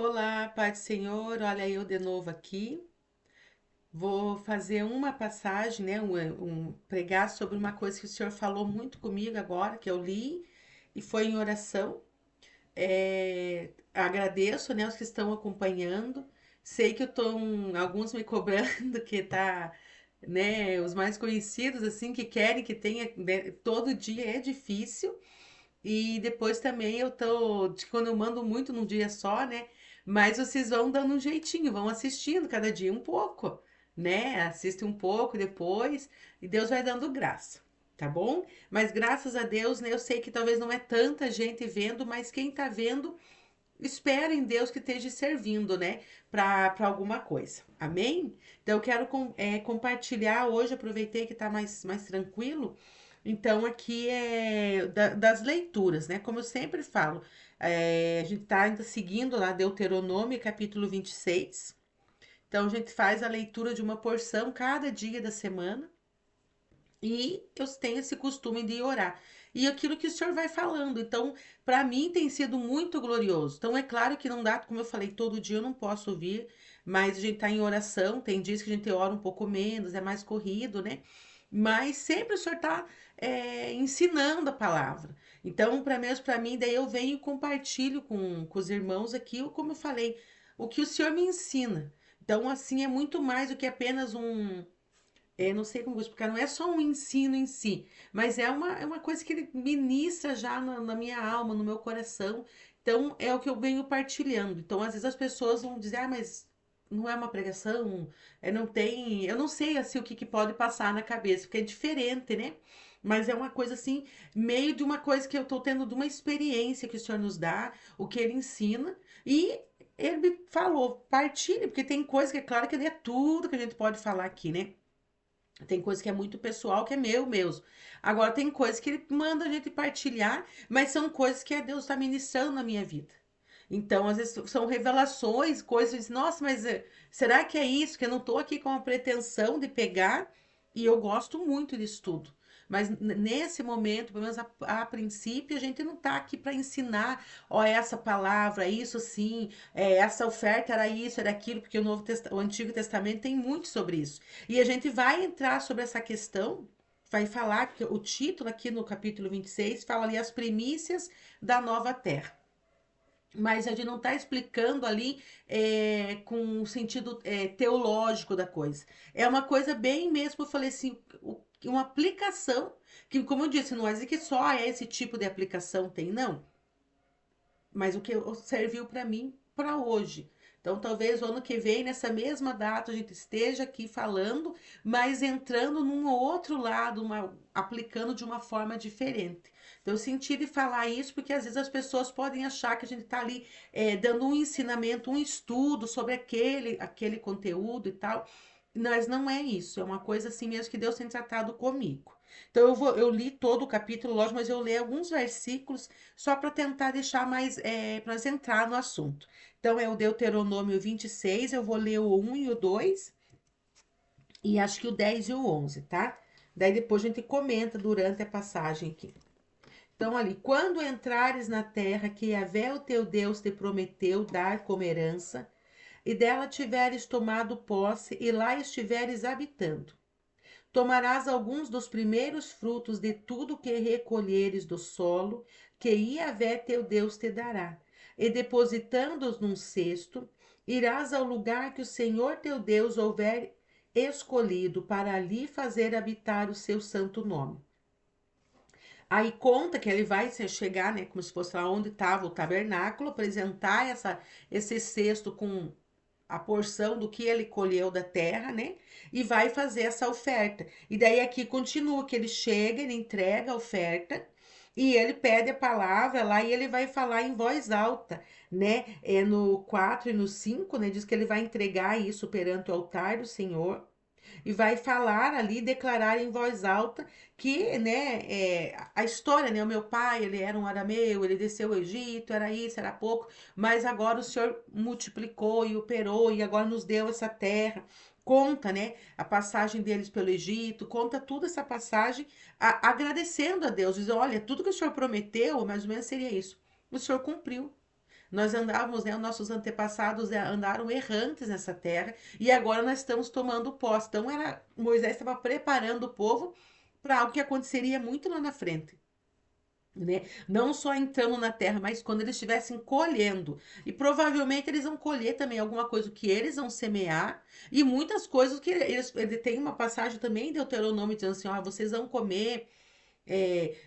Olá, Pai do Senhor, olha eu de novo aqui. Vou fazer uma passagem, né, pregar sobre uma coisa que o Senhor falou muito comigo agora, que eu li e foi em oração. Agradeço, né, os que estão acompanhando. Sei que alguns me cobrando que tá, né, os mais conhecidos assim que querem que tenha, né, todo dia é difícil. E depois também quando eu mando muito num dia só, né? Mas vocês vão dando um jeitinho, vão assistindo cada dia um pouco, né? Assiste um pouco depois e Deus vai dando graça, tá bom? Mas graças a Deus, né? Eu sei que talvez não é tanta gente vendo, mas quem tá vendo, espera em Deus que esteja servindo, né? Para alguma coisa. Amém? Então eu quero compartilhar hoje, aproveitei que tá mais tranquilo. Então, aqui é das leituras, né? Como eu sempre falo, a gente está ainda seguindo lá Deuteronômio, capítulo 26. Então, a gente faz a leitura de uma porção cada dia da semana. E eu tenho esse costume de orar. E aquilo que o Senhor vai falando. Então, para mim tem sido muito glorioso. Então, é claro que não dá, como eu falei, todo dia eu não posso ouvir, mas a gente está em oração. Tem dias que a gente ora um pouco menos, é mais corrido, né? Mas sempre o Senhor está ensinando a palavra. Então, para mim, daí eu venho e compartilho com os irmãos aqui, como eu falei, o que o Senhor me ensina. Então, assim, é muito mais do que apenas não sei como vou explicar, não é só um ensino em si, mas é uma coisa que ele ministra já na minha alma, no meu coração. Então, é o que eu venho partilhando. Então, às vezes as pessoas vão dizer, mas não é uma pregação, não tem. Eu não sei assim o que pode passar na cabeça, porque é diferente, né? Mas é uma coisa assim, meio de uma coisa que eu tô tendo de uma experiência que o Senhor nos dá, o que ele ensina, e ele me falou, partilhe, porque tem coisa que é claro que não é tudo que a gente pode falar aqui, né? Tem coisa que é muito pessoal, que é meu mesmo. Agora, tem coisas que ele manda a gente partilhar, mas são coisas que Deus está ministrando na minha vida. Então, às vezes, são revelações, coisas, nossa, mas será que é isso? Que eu não estou aqui com a pretensão de pegar, e eu gosto muito disso tudo. Mas nesse momento, pelo menos a princípio, a gente não está aqui para ensinar, ó, essa palavra, isso sim, essa oferta era isso, era aquilo, porque o Antigo Testamento tem muito sobre isso. E a gente vai entrar sobre essa questão, vai falar que o título aqui no capítulo 26 fala ali as primícias da nova terra. Mas a gente não está explicando ali com o sentido teológico da coisa. É uma coisa bem mesmo, eu falei assim, uma aplicação, que como eu disse, não é dizer que só esse tipo de aplicação tem, não, mas o que serviu para mim para hoje. Então, talvez o ano que vem, nessa mesma data, a gente esteja aqui falando, mas entrando num outro lado, aplicando de uma forma diferente. Então, eu senti de falar isso porque às vezes as pessoas podem achar que a gente está ali dando um ensinamento, um estudo sobre aquele conteúdo e tal. Mas não é isso, é uma coisa assim mesmo que Deus tem tratado comigo. Então eu li todo o capítulo, lógico, mas eu li alguns versículos só para tentar deixar mais, para nós entrar no assunto. Então é o Deuteronômio 26, eu vou ler o 1 e o 2, e acho que o 10 e o 11, tá? Daí depois a gente comenta durante a passagem aqui. Então ali, quando entrares na terra que Yahvé, o teu Deus, te prometeu dar como herança, e dela tiveres tomado posse, e lá estiveres habitando, tomarás alguns dos primeiros frutos de tudo que recolheres do solo, que Iavé teu Deus te dará, e depositando-os num cesto, irás ao lugar que o Senhor teu Deus houver escolhido para ali fazer habitar o seu santo nome. Aí conta que ele vai chegar, né, como se fosse lá onde estava o tabernáculo, apresentar esse cesto com a porção do que ele colheu da terra, né? E vai fazer essa oferta. E daí aqui continua que ele chega, ele entrega a oferta e ele pede a palavra lá e ele vai falar em voz alta, né? No 4 e no 5, né? Diz que ele vai entregar isso perante o altar do Senhor e vai falar ali, declarar em voz alta que, né, a história, né, o meu pai, ele era um arameu, ele desceu o Egito, era isso, era pouco, mas agora o Senhor multiplicou e operou e agora nos deu essa terra. Conta, né, a passagem deles pelo Egito, conta toda essa passagem, agradecendo a Deus, diz, olha, tudo que o Senhor prometeu, mais ou menos seria isso. O Senhor cumpriu. Nós andávamos, né, os nossos antepassados andaram errantes nessa terra e agora nós estamos tomando posse. Então Moisés estava preparando o povo para algo que aconteceria muito lá na frente. Né? Não só entrando na terra, mas quando eles estivessem colhendo. E provavelmente eles vão colher também alguma coisa que eles vão semear e muitas coisas que ele tem uma passagem também em Deuteronômio dizendo assim: ó, vocês vão comer,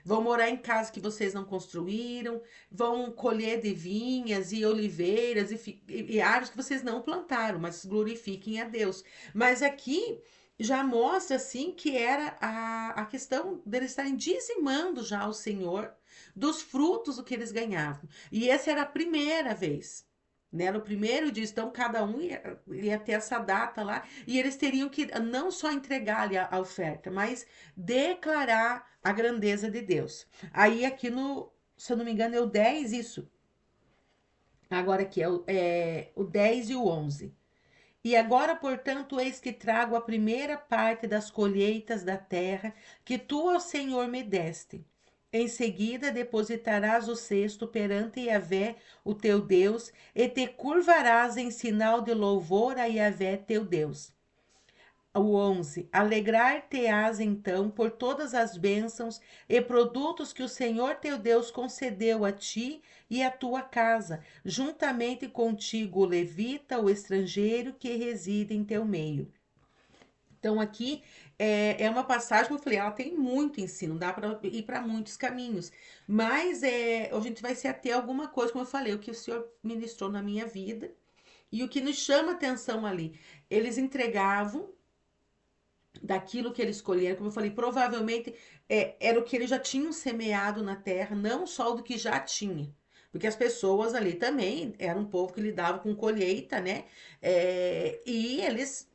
vão morar em casa que vocês não construíram, vão colher de vinhas e oliveiras e árvores que vocês não plantaram, mas glorifiquem a Deus. Mas aqui já mostra assim que era a questão deles estarem dizimando já ao Senhor dos frutos do que eles ganhavam. E essa era a primeira vez. Né? No primeiro dia, então cada um ia ter essa data lá, e eles teriam que não só entregar ali a oferta, mas declarar a grandeza de Deus. Aí aqui no, se eu não me engano, é o 10 isso. Agora aqui o 10 e o 11. E agora, portanto, eis que trago a primeira parte das colheitas da terra que tu, ó Senhor, me deste. Em seguida, depositarás o cesto perante Yahvé, o teu Deus, e te curvarás em sinal de louvor a Yahvé, teu Deus. O 11. Alegrar-te-ás então por todas as bênçãos e produtos que o Senhor teu Deus concedeu a ti e à tua casa, juntamente contigo o levita, o estrangeiro que reside em teu meio. Então, aqui é uma passagem, como eu falei, ela tem muito ensino, dá para ir para muitos caminhos. Mas a gente vai se ater a alguma coisa, como eu falei, o que o Senhor ministrou na minha vida e o que nos chama atenção ali. Eles entregavam daquilo que eles escolheram, como eu falei, provavelmente era o que eles já tinham semeado na terra, não só do que já tinha. Porque as pessoas ali também eram um povo que lidava com colheita, né? E eles,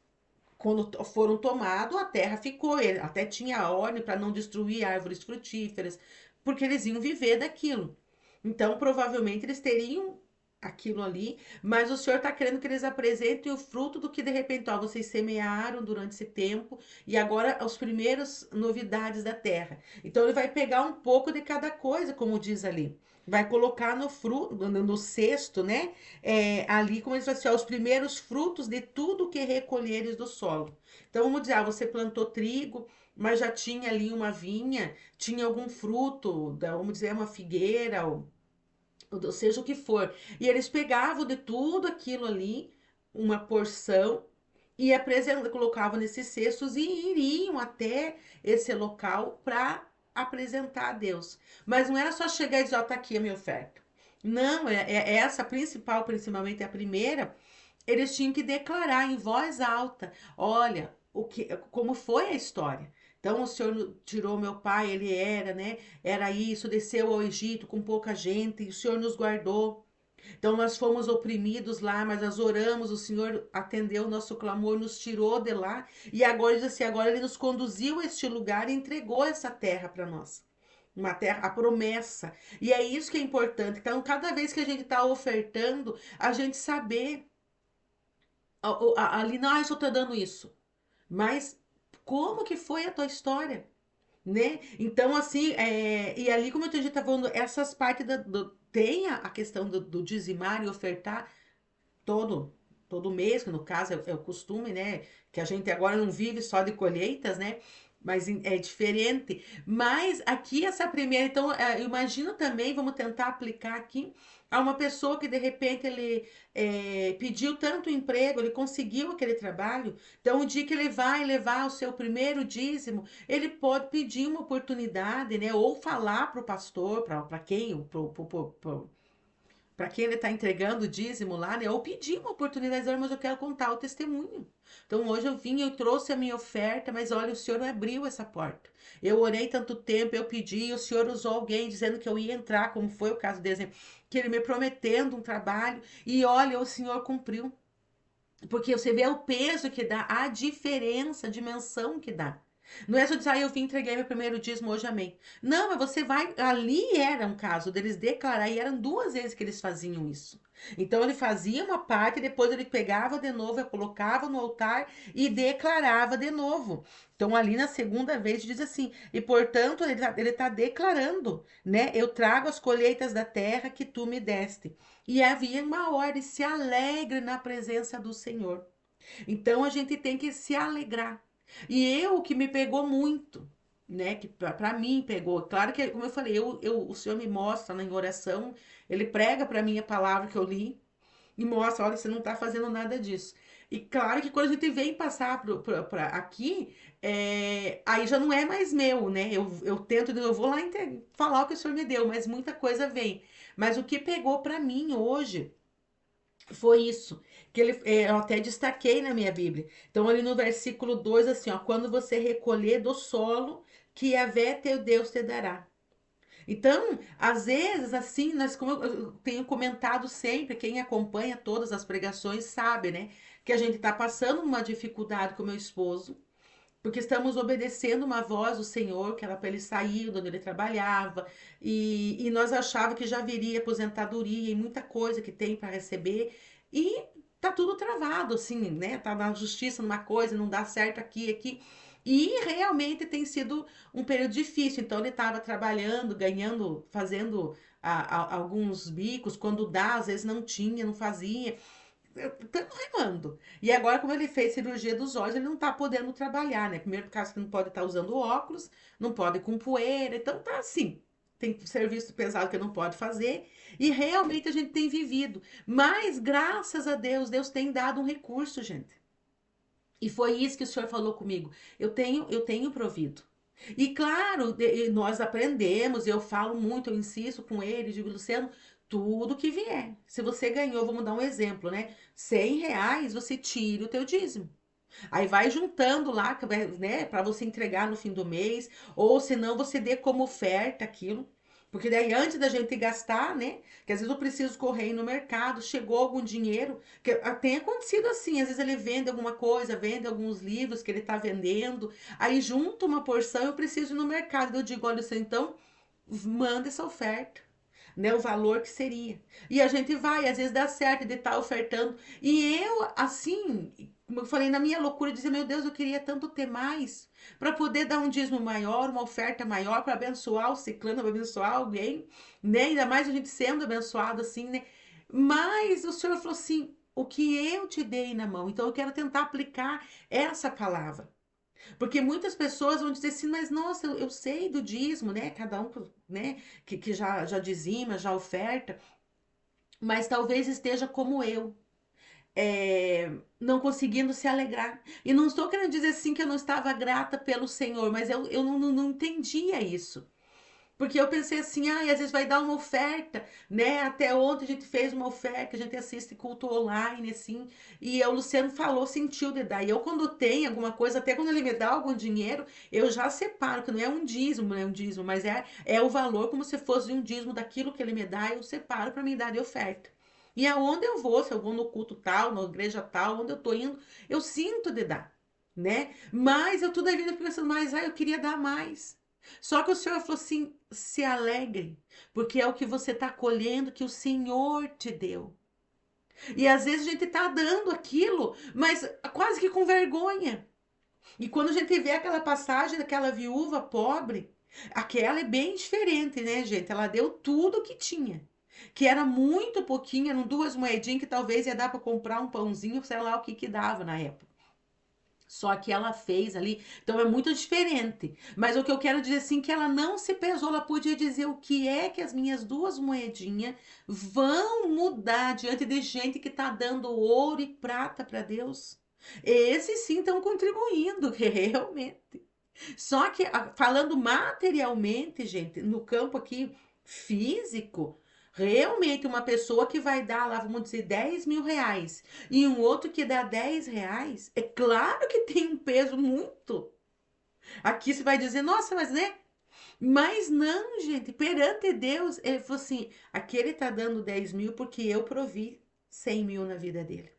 quando foram tomados, a terra ficou. Ele até tinha a ordem para não destruir árvores frutíferas, porque eles iam viver daquilo. Então, provavelmente, eles teriam aquilo ali, mas o Senhor está querendo que eles apresentem o fruto do que de repente, ó, vocês semearam durante esse tempo e agora as primeiras novidades da terra. Então ele vai pegar um pouco de cada coisa, como diz ali. Vai colocar no fruto, no cesto, né? Ali, como ele fala assim, ó, os primeiros frutos de tudo que recolheres do solo. Então vamos dizer, você plantou trigo, mas já tinha ali uma vinha, tinha algum fruto, vamos dizer, uma figueira, ou seja o que for. E eles pegavam de tudo aquilo ali, uma porção, e colocavam nesses cestos e iriam até esse local para apresentar a Deus. Mas não era só chegar e dizer, ó, tá aqui a minha oferta. Não, essa principal, principalmente a primeira, eles tinham que declarar em voz alta, olha, como foi a história. Então o Senhor tirou meu pai, ele era, né? Era isso, desceu ao Egito com pouca gente, e o Senhor nos guardou. Então nós fomos oprimidos lá, mas nós oramos, o Senhor atendeu o nosso clamor, nos tirou de lá, e agora diz assim, agora ele nos conduziu a este lugar e entregou essa terra para nós. Uma terra, a promessa. E é isso que é importante. Então, cada vez que a gente está ofertando, a gente saber ali, não, eu só tô dando isso. Mas como que foi a tua história? Né? Então, assim, e ali, como a gente tá falando, essas partes tem a questão do dizimar e ofertar todo, todo mês, que no caso é o costume, né? Que a gente agora não vive só de colheitas, né? Mas é diferente. Mas aqui, essa primeira, então, imagina também, vamos tentar aplicar aqui a uma pessoa que de repente ele pediu tanto emprego, ele conseguiu aquele trabalho, então o dia que ele vai levar o seu primeiro dízimo, ele pode pedir uma oportunidade, né? Ou falar para o pastor, para quem, para quem ele está entregando o dízimo lá, né? Ou pedir uma oportunidade, dizer, mas eu quero contar o testemunho. Então hoje eu vim, eu trouxe a minha oferta, mas olha, o Senhor abriu essa porta. Eu orei tanto tempo, eu pedi, o Senhor usou alguém dizendo que eu ia entrar, como foi o caso dele, que ele me prometendo um trabalho, e olha, o Senhor cumpriu. Porque você vê o peso que dá, a diferença, a dimensão que dá. Não é só dizer, eu vim entreguei meu primeiro dízimo hoje, amém. Não, mas você vai. Ali era um caso deles declarar, e eram 2 vezes que eles faziam isso. Então ele fazia uma parte, depois ele pegava de novo, colocava no altar e declarava de novo. Então, ali na segunda vez, diz assim: e portanto, ele tá declarando, né? Eu trago as colheitas da terra que tu me deste. E havia uma ordem: se alegre na presença do Senhor. Então a gente tem que se alegrar. E o que me pegou muito, né? Que para mim pegou. Claro que, como eu falei, o Senhor me mostra na oração, ele prega para mim a palavra que eu li e mostra: olha, você não tá fazendo nada disso. E claro que quando a gente vem passar pra aqui, aí já não é mais meu, né? Eu tento, eu vou lá falar o que o Senhor me deu, mas muita coisa vem. Mas o que pegou para mim hoje foi isso, que eu até destaquei na minha Bíblia. Então, ali no versículo 2 assim, ó, quando você recolher do solo, que Yahvé teu Deus te dará. Então, às vezes, assim, como eu tenho comentado sempre, quem acompanha todas as pregações sabe, né? Que a gente está passando uma dificuldade com meu esposo, porque estamos obedecendo uma voz do Senhor, que era para ele sair de onde ele trabalhava, e nós achávamos que já viria aposentadoria e muita coisa que tem para receber, e tá tudo travado, assim, né? Tá na justiça numa coisa, não dá certo aqui, aqui. E realmente tem sido um período difícil. Então ele estava trabalhando, ganhando, fazendo alguns bicos, quando dá, às vezes não tinha, não fazia. Estamos remando. E agora, como ele fez cirurgia dos olhos, ele não tá podendo trabalhar, né? Primeiro, por causa que não pode estar usando óculos, não pode ir com poeira, então tá assim. Tem serviço pesado que não pode fazer. E realmente a gente tem vivido. Mas, graças a Deus, Deus tem dado um recurso, gente. E foi isso que o senhor falou comigo. Eu tenho provido. E claro, nós aprendemos, eu falo muito, eu insisto com ele, digo, Luciano, tudo que vier. Se você ganhou, vamos dar um exemplo, né? R$ 100, você tira o teu dízimo. Aí vai juntando lá, né, para você entregar no fim do mês, ou se não, você dê como oferta aquilo. Porque daí, antes da gente gastar, né? Que às vezes eu preciso correr no mercado, chegou algum dinheiro. Que tem acontecido assim, às vezes ele vende alguma coisa, vende alguns livros que ele tá vendendo. Aí junta uma porção, eu preciso ir no mercado. Eu digo, olha, você então manda essa oferta, né? O valor que seria. E a gente vai, às vezes dá certo de estar ofertando. E eu, assim, como eu falei, na minha loucura, dizia, meu Deus, eu queria tanto ter mais, para poder dar um dízimo maior, uma oferta maior, para abençoar o ciclano, para abençoar alguém, né? Ainda mais a gente sendo abençoado assim, né? Mas o Senhor falou assim: o que eu te dei na mão. Então eu quero tentar aplicar essa palavra. Porque muitas pessoas vão dizer assim, mas nossa, eu sei do dízimo, né? Cada um, né, que já dizima, já oferta, mas talvez esteja como eu, não conseguindo se alegrar. E não estou querendo dizer assim que eu não estava grata pelo Senhor, mas eu não entendia isso. Porque eu pensei assim, às vezes vai dar uma oferta, né? Até ontem a gente fez uma oferta, a gente assiste culto online, assim, e o Luciano falou, sentiu de dar. E eu, quando tem alguma coisa, até quando ele me dá algum dinheiro, eu já separo, que não é um dízimo, não é um dízimo, mas é o valor como se fosse um dízimo daquilo que ele me dá, eu separo para me dar de oferta. E aonde eu vou, se eu vou no culto tal, na igreja tal, onde eu tô indo, eu sinto de dar, né? Mas eu toda a vida fico pensando, mas eu queria dar mais. Só que o Senhor falou assim: se alegre, porque é o que você está colhendo que o Senhor te deu. E às vezes a gente está dando aquilo, mas quase que com vergonha. E quando a gente vê aquela passagem daquela viúva pobre, aquela é bem diferente, né, gente? Ela deu tudo o que tinha. Que era muito pouquinho, eram 2 moedinhas que talvez ia dar para comprar um pãozinho, sei lá o que que dava na época. Só que ela fez ali, então é muito diferente. Mas o que eu quero dizer assim, que ela não se pesou, ela podia dizer o que é que as minhas 2 moedinhas vão mudar diante de gente que está dando ouro e prata para Deus. Esses sim estão contribuindo, realmente. Só que falando materialmente, gente, no campo aqui físico, realmente uma pessoa que vai dar lá, vamos dizer, R$ 10.000 e um outro que dá R$ 10, é claro que tem um peso muito. Aqui você vai dizer, nossa, mas né? Mas não, gente, perante Deus, ele falou assim: aquele tá dando 10.000 porque eu provi 100.000 na vida dele.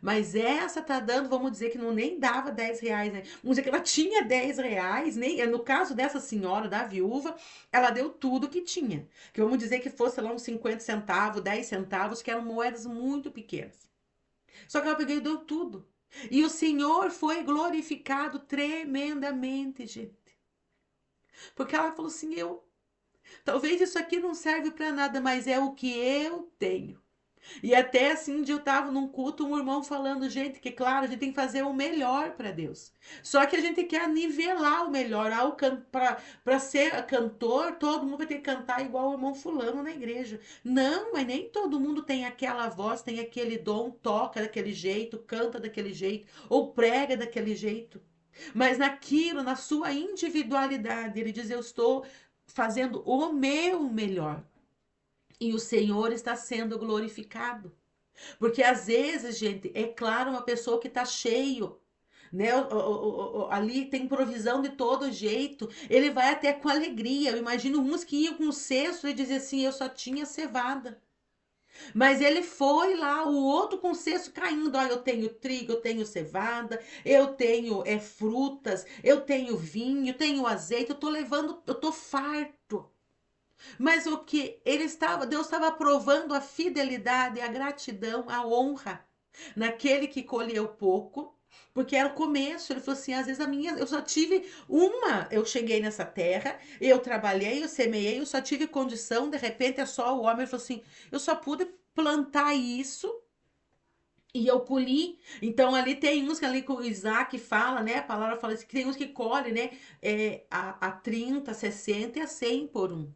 Mas essa tá dando, vamos dizer que não nem dava 10 reais, né? Vamos dizer que ela tinha 10 reais, nem, no caso dessa senhora, da viúva, ela deu tudo que tinha. Que vamos dizer que fosse lá uns 50 centavos, 10 centavos, que eram moedas muito pequenas. Só que ela pegou e deu tudo. E o Senhor foi glorificado tremendamente, gente. Porque ela falou assim: talvez isso aqui não serve para nada, mas é o que eu tenho. E até assim, um dia eu tava num culto, um irmão falando, gente, que claro, a gente tem que fazer o melhor para Deus. Só que a gente quer nivelar o melhor. Para ser cantor, todo mundo vai ter que cantar igual o irmão fulano na igreja. Não, mas nem todo mundo tem aquela voz, tem aquele dom, toca daquele jeito, canta daquele jeito, ou prega daquele jeito. Mas naquilo, na sua individualidade, ele diz: eu estou fazendo o meu melhor. E o Senhor está sendo glorificado. Porque às vezes, gente, é claro, uma pessoa que está cheio, né? Ali tem provisão de todo jeito. Ele vai até com alegria. Eu imagino uns que iam com o cesto e diziam assim: eu só tinha cevada. Mas ele foi lá, o outro com o cesto caindo. Olha, eu tenho trigo, eu tenho cevada, eu tenho frutas, eu tenho vinho, eu tenho azeite, eu tô levando, eu tô farto. Mas o que ele estava, Deus estava provando a fidelidade, a gratidão, a honra naquele que colheu pouco, porque era o começo. Ele falou assim: às vezes eu só tive uma, eu cheguei nessa terra, eu trabalhei, eu semeei, eu só tive condição, de repente é só o homem. Ele falou assim: eu só pude plantar isso. E eu colhi, então ali tem uns que ali com o Isaac fala, né? A palavra fala assim, que tem uns que colhe, né? A 30, 60 e a 100 por um.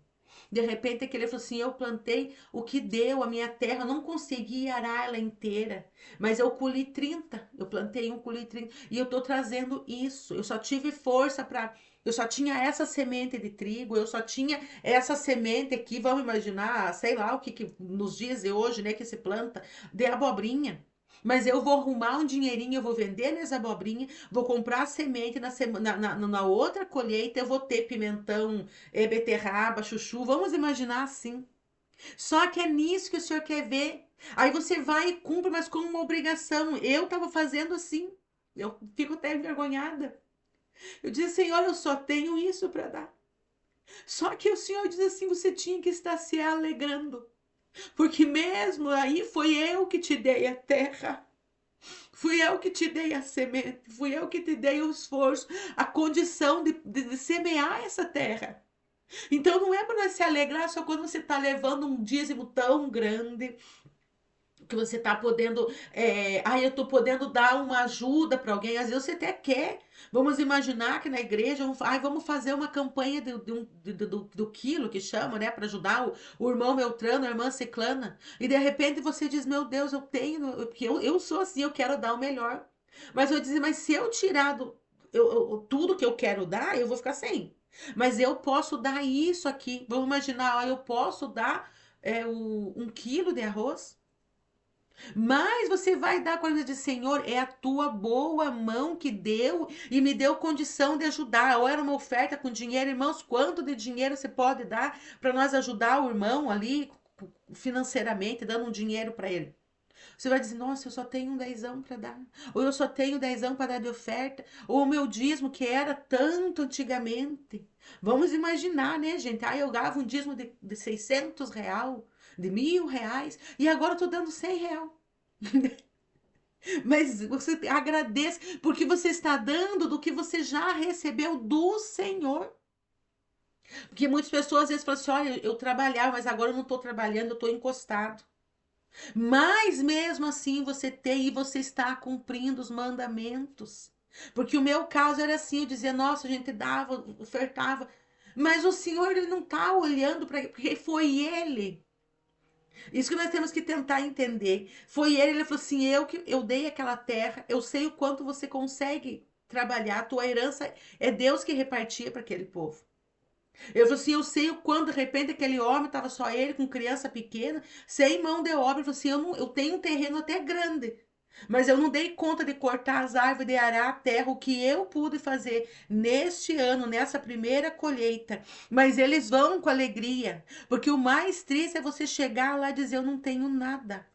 De repente, aquele falou assim: eu plantei o que deu, a minha terra, eu não consegui arar ela inteira, mas eu colhi 30. Eu plantei um, colhi 30. E eu tô trazendo isso. Eu só tive força para. Eu só tinha essa semente de trigo, eu só tinha essa semente aqui. Vamos imaginar, sei lá o que nos dias de hoje, né, que se planta, de abobrinha. Mas eu vou arrumar um dinheirinho, eu vou vender minhas abobrinhas, vou comprar semente na outra colheita, eu vou ter pimentão, beterraba, chuchu, vamos imaginar assim. Só que é nisso que o senhor quer ver. Aí você vai e cumpre, mas como uma obrigação. Eu estava fazendo assim. Eu fico até envergonhada. Eu disse: Senhor, eu só tenho isso para dar. Só que o Senhor diz assim: você tinha que estar se alegrando. Porque mesmo aí foi eu que te dei a terra. Fui eu que te dei a semente. Fui eu que te dei o esforço, a condição de semear essa terra. Então não é para nós se alegrar só quando você está levando um dízimo tão grande, que você está podendo, eu estou podendo dar uma ajuda para alguém. Às vezes você até quer. Vamos imaginar que na igreja, vamos fazer uma campanha do quilo, que chama, né, para ajudar o irmão Beltrano, a irmã Ciclana. E de repente você diz: meu Deus, eu tenho, porque eu sou assim, eu quero dar o melhor. Mas eu dizer: mas se eu tirar tudo que eu quero dar, eu vou ficar sem. Mas eu posso dar isso aqui. Vamos imaginar, ó, eu posso dar 1 quilo de arroz. Mas você vai dar coisa de: Senhor, é a tua boa mão que deu e me deu condição de ajudar. Ou era uma oferta com dinheiro, irmãos, quanto de dinheiro você pode dar para nós ajudar o irmão ali financeiramente, dando um dinheiro para ele? Você vai dizer: nossa, eu só tenho um dezão para dar. Ou eu só tenho dezão para dar de oferta. Ou o meu dízimo, que era tanto antigamente. Vamos imaginar, né, gente? Eu dava um dízimo de 600 real, de 1.000 reais, e agora eu tô dando 100 real. Mas você agradeça, porque você está dando do que você já recebeu do Senhor. Porque muitas pessoas às vezes falam assim: olha, eu trabalhava, mas agora eu não estou trabalhando, eu estou encostado. Mas mesmo assim você tem e você está cumprindo os mandamentos. Porque o meu caso era assim: eu dizia: nossa, a gente dava, ofertava. Mas o Senhor, ele não está olhando para. Porque foi Ele. Isso que nós temos que tentar entender. Foi ele falou assim: eu dei aquela terra, eu sei o quanto você consegue trabalhar, a tua herança é Deus que repartia para aquele povo. Eu falei assim: eu sei o quanto, de repente, aquele homem estava só ele com criança pequena, sem mão de obra. Ele falou assim: eu tenho um terreno até grande, mas eu não dei conta de cortar as árvores, de arar a terra, o que eu pude fazer neste ano, nessa primeira colheita. Mas eles vão com alegria, porque o mais triste é você chegar lá e dizer: eu não tenho nada.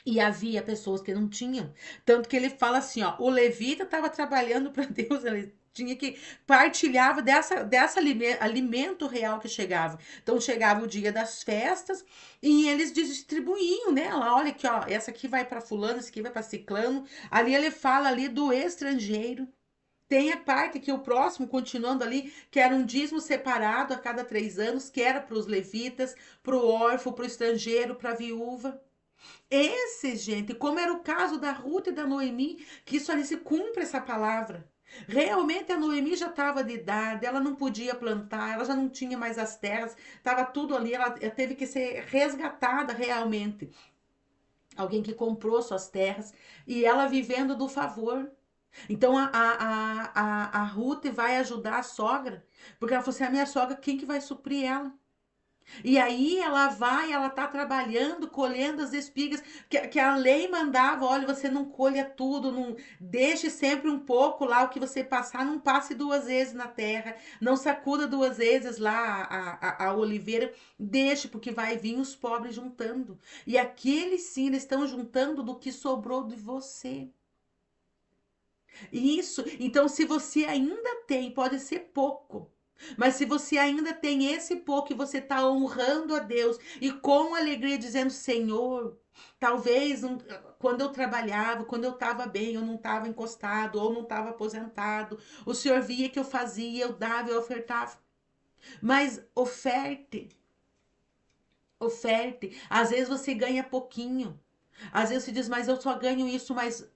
E havia pessoas que não tinham. Tanto que ele fala assim, ó, o levita estava trabalhando para Deus, ele tinha que partilhava dessa alimento real que chegava. Então chegava o dia das festas e eles distribuíam, né? Lá, olha aqui, ó, essa aqui vai para fulano, essa aqui vai para ciclano. Ali ele fala ali do estrangeiro. Tem a parte que o próximo, continuando ali, que era um dízimo separado a cada 3 anos, que era para os levitas, para o órfão, para o estrangeiro, para a viúva. Esse, gente, como era o caso da Ruth e da Noemi, que isso ali se cumpre essa palavra. Realmente a Noemi já estava de idade, ela não podia plantar, ela já não tinha mais as terras, estava tudo ali, ela teve que ser resgatada realmente. Alguém que comprou suas terras e ela vivendo do favor. Então a Ruth vai ajudar a sogra, porque ela falou assim: a minha sogra, quem que vai suprir ela? E aí ela vai, ela tá trabalhando, colhendo as espigas, que a lei mandava, olha, você não colha tudo, não deixe sempre um pouco lá, o que você passar, não passe 2 vezes na terra, não sacuda 2 vezes lá a oliveira, deixe, porque vai vir os pobres juntando. E aqueles sim, eles estão juntando do que sobrou de você. Isso, então se você ainda tem, pode ser pouco, mas se você ainda tem esse pouco e você está honrando a Deus e com alegria dizendo, Senhor, talvez quando eu trabalhava, quando eu estava bem, eu não estava encostado ou não estava aposentado, o Senhor via que eu fazia, eu dava, eu ofertava. Mas oferte, oferte. Às vezes você ganha pouquinho. Às vezes você diz, mas eu só ganho isso, mas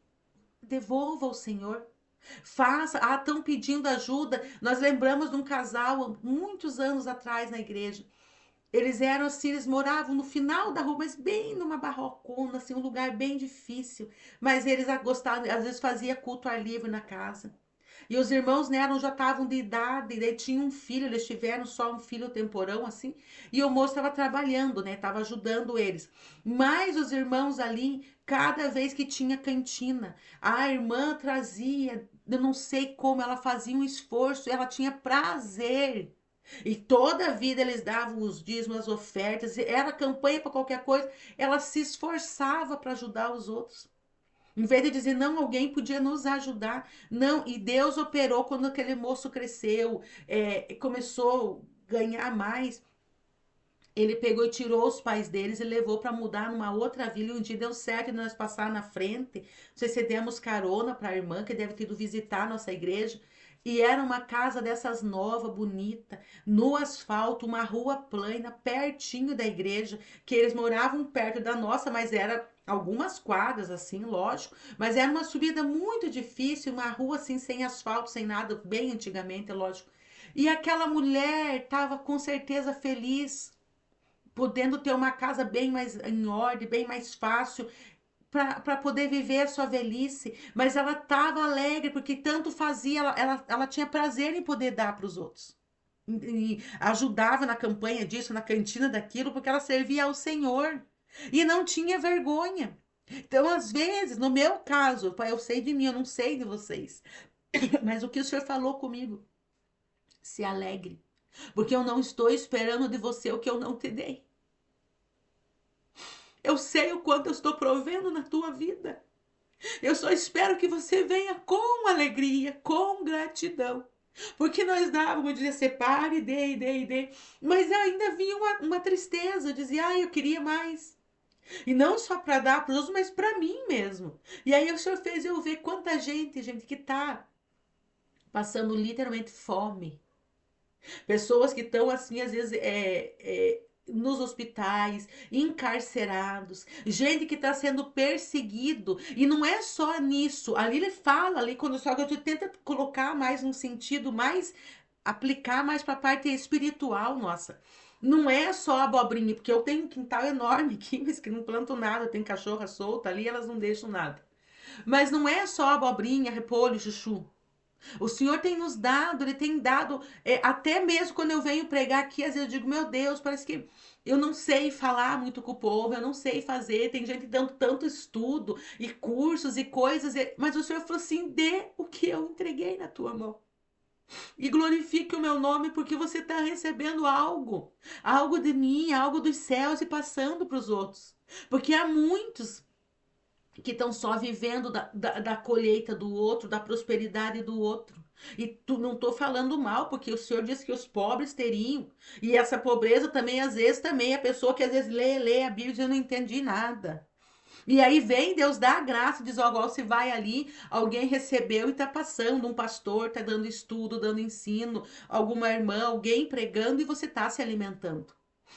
devolva ao Senhor. Faça. Ah, estão pedindo ajuda. Nós lembramos de um casal muitos anos atrás na igreja. Eles eram assim, eles moravam no final da rua, mas bem numa barrocona, assim, um lugar bem difícil. Mas eles gostavam, às vezes fazia culto ao ar livre na casa. E os irmãos, né, já estavam de idade, e daí tinha um filho, eles tiveram só um filho temporão, assim, e o moço estava trabalhando, né, estava ajudando eles. Mas os irmãos ali, cada vez que tinha cantina, a irmã trazia, eu não sei como, ela fazia um esforço, ela tinha prazer. E toda a vida eles davam os dízimos, as ofertas, era campanha para qualquer coisa, ela se esforçava para ajudar os outros. Em vez de dizer, não, alguém podia nos ajudar. Não, e Deus operou quando aquele moço cresceu, começou a ganhar mais. Ele pegou e tirou os pais deles e levou para mudar numa outra vila. E um dia deu certo de nós passar na frente. Não sei se demos carona para a irmã, que deve ter ido visitar a nossa igreja. E era uma casa dessas nova, bonita, no asfalto, uma rua plana, pertinho da igreja, que eles moravam perto da nossa, mas era algumas quadras, assim, lógico, mas era uma subida muito difícil, uma rua assim, sem asfalto, sem nada, bem antigamente, lógico. E aquela mulher estava com certeza feliz, podendo ter uma casa bem mais em ordem, bem mais fácil, para poder viver a sua velhice, mas ela estava alegre porque tanto fazia, ela tinha prazer em poder dar para os outros. E ajudava na campanha disso, na cantina daquilo, porque ela servia ao Senhor e não tinha vergonha. Então, às vezes, no meu caso, pai, eu sei de mim, eu não sei de vocês, mas o que o Senhor falou comigo, se alegre, porque eu não estou esperando de você o que eu não te dei. Eu sei o quanto eu estou provendo na tua vida. Eu só espero que você venha com alegria, com gratidão. Porque nós dávamos, dizia, separe, dê. Mas ainda vinha uma tristeza. Eu dizia, eu queria mais. E não só para dar para os outros, mas para mim mesmo. E aí o Senhor fez eu ver quanta gente que está passando literalmente fome. Pessoas que estão, assim, às vezes, nos hospitais, encarcerados, gente que está sendo perseguido, e não é só nisso. Ali ele fala, ali, quando só que eu tenta colocar mais um sentido, mais aplicar mais para a parte espiritual, nossa. Não é só abobrinha, porque eu tenho um quintal enorme aqui, mas que não planto nada, tem cachorra solta ali, elas não deixam nada. Mas não é só abobrinha, repolho, chuchu. O Senhor tem nos dado, Ele tem dado, até mesmo quando eu venho pregar aqui, às vezes eu digo, meu Deus, parece que eu não sei falar muito com o povo, eu não sei fazer, tem gente dando tanto estudo e cursos e coisas, mas o Senhor falou assim, dê o que eu entreguei na tua mão. E glorifique o meu nome porque você está recebendo algo, algo de mim, algo dos céus e passando para os outros. Porque há muitos. que estão só vivendo da colheita do outro, da prosperidade do outro. E não estou falando mal, porque o Senhor disse que os pobres teriam. E essa pobreza também, às vezes, também a pessoa que às vezes lê a Bíblia e diz, eu não entendi nada. E aí vem, Deus dá a graça, diz, ó, agora você vai ali, alguém recebeu e está passando, um pastor está dando estudo, dando ensino, alguma irmã, alguém pregando e você está se alimentando.